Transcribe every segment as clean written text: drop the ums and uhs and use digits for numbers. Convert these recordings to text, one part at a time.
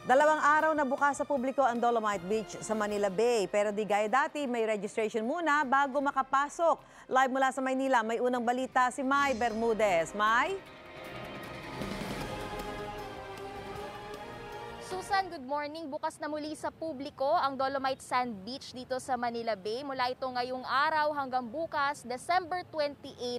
2 araw na bukas sa publiko ang Dolomite Beach sa Manila Bay. Pero di gaya dati, may registration muna bago makapasok. Live mula sa Maynila, may unang balita si Mai Bermudez. Mai? Susan, good morning. Bukas na muli sa publiko ang Dolomite Sand Beach dito sa Manila Bay. Mula ito ngayong araw hanggang bukas, December 28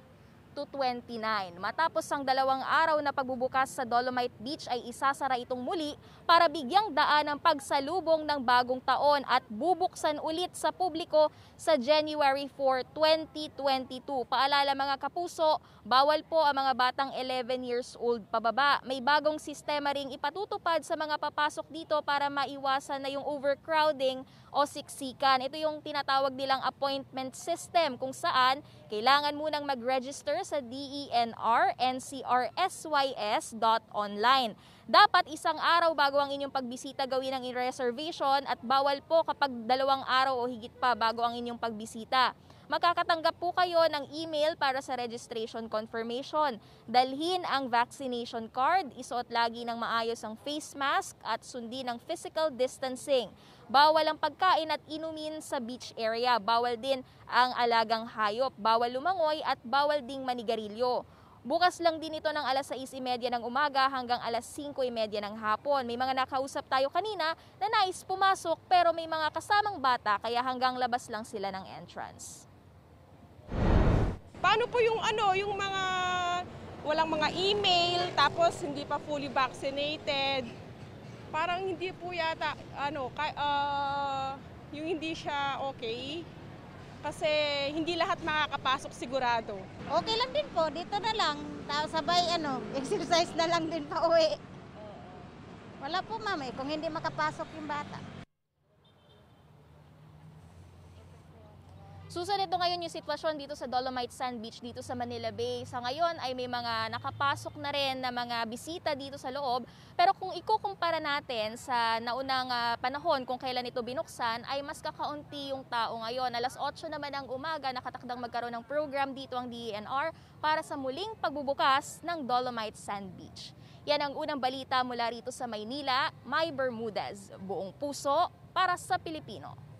to 29. Matapos ang 2 araw na pagbubukas sa Dolomite Beach ay isasara itong muli para bigyang daan ang pagsalubong ng bagong taon at bubuksan ulit sa publiko sa January 4, 2022. Paalala mga kapuso, bawal po ang mga batang 11 years old pababa. May bagong sistema ring ipatutupad sa mga papasok dito para maiwasan na yung overcrowding o siksikan. Ito yung tinatawag nilang appointment system kung saan kailangan munang mag-register sa DENR ncrsys.online. Dapat 1 araw bago ang inyong pagbisita gawin ang reservation at bawal po kapag 2 araw o higit pa bago ang inyong pagbisita. Makakatanggap po kayo ng email para sa registration confirmation. Dalhin ang vaccination card, isuot lagi ng maayos ang face mask at sundin ang physical distancing. Bawal ang pagkain at inumin sa beach area. Bawal din ang alagang hayop. Bawal lumangoy at bawal ding manigarilyo. Bukas lang din ito ng alas 6:30 ng umaga hanggang alas 5:30 ng hapon. May mga nakausap tayo kanina na nais pumasok pero may mga kasamang bata kaya hanggang labas lang sila ng entrance. Paano po yung yung mga walang mga email, tapos hindi pa fully vaccinated? Parang hindi po yata, yung hindi siya okay. Kasi hindi lahat makakapasok sigurado. Okay lang din po, dito na lang. Sabay exercise na lang din pa uwi. Wala po ma'am kung hindi makapasok yung bata. Susan, ito ngayon yung sitwasyon dito sa Dolomite Sand Beach dito sa Manila Bay. Sa ngayon ay may mga nakapasok na rin na mga bisita dito sa loob. Pero kung ikukumpara natin sa naunang panahon kung kailan ito binuksan, ay mas kakaunti yung tao ngayon. Alas 8 naman ng umaga, nakatakdang magkaroon ng program dito ang DENR para sa muling pagbubukas ng Dolomite Sand Beach. Yan ang unang balita mula rito sa Maynila. Mai Bermudez, buong puso para sa Pilipino.